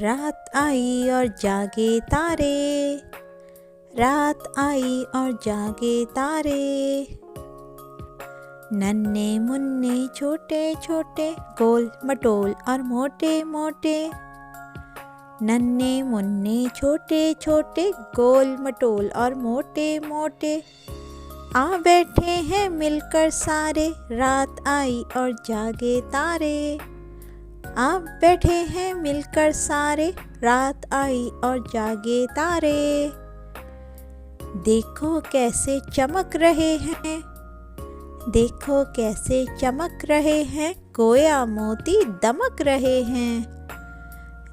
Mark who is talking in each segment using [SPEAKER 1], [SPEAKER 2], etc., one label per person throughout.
[SPEAKER 1] रात आई और जागे तारे, रात आई और जागे तारे। नन्हे मुन्ने छोटे छोटे, गोल मटोल और मोटे मोटे। नन्हे मुन्ने छोटे छोटे, गोल मटोल और मोटे मोटे। आ बैठे हैं मिलकर सारे, रात आई और जागे तारे। आ बैठे हैं मिलकर सारे, रात आई और जागे तारे। देखो कैसे चमक रहे हैं, देखो कैसे चमक रहे हैं, गोया मोती दमक रहे हैं।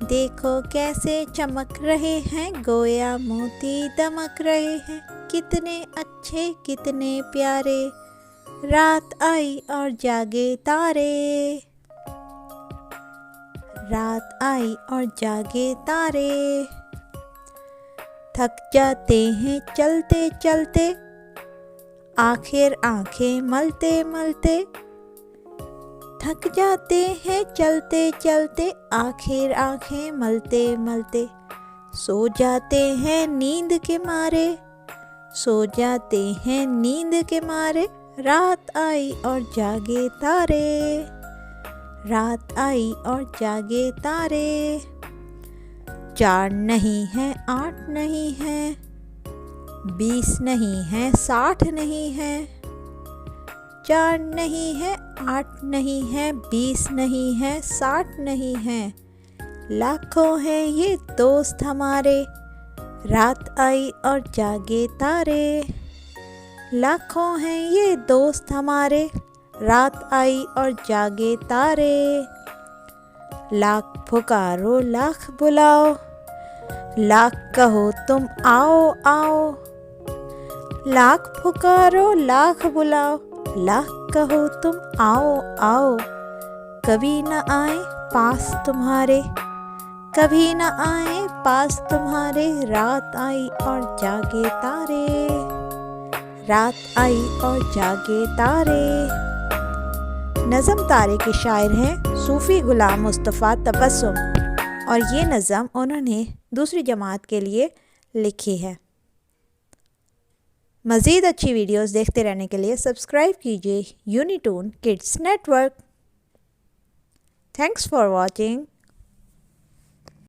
[SPEAKER 1] देखो कैसे चमक रहे हैं, गोया मोती दमक रहे हैं। कितने अच्छे कितने प्यारे, रात आई और जागे तारे। रात आई और जागे तारे। थक जाते हैं चलते चलते, आखिर आंखें मलते मलते। थक जाते हैं चलते चलते, आखिर आंखें मलते मलते। सो जाते हैं नींद के मारे, सो जाते हैं नींद के मारे। रात आई और जागे तारे, रात आई और जागे तारे। 4 नहीं है 8 नहीं है, 20 नहीं है 60 नहीं है। 4 नहीं है 8 नहीं है, 20 नहीं है 60 नहीं है। लाखों हैं ये दोस्त हमारे, रात आई और जागे तारे। लाखों हैं ये दोस्त हमारे, रात आई और जागे तारे। लाख पुकारो लाख बुलाओ, लाख कहो तुम आओ आओ। लाख पुकारो लाख बुलाओ, लाख कहो तुम आओ आओ। कभी न आए पास तुम्हारे, कभी न आए पास तुम्हारे। रात आई और जागे तारे, रात आई और जागे तारे। नज़म तारे के शायर हैं सूफ़ी गुलाम मुस्तफ़ा तबस्सुम, और ये नज़म उन्होंने दूसरी जमात के लिए लिखी है। मज़ीद अच्छी वीडियोस देखते रहने के लिए सब्सक्राइब कीजिए Unitoon kids network. Thanks for watching.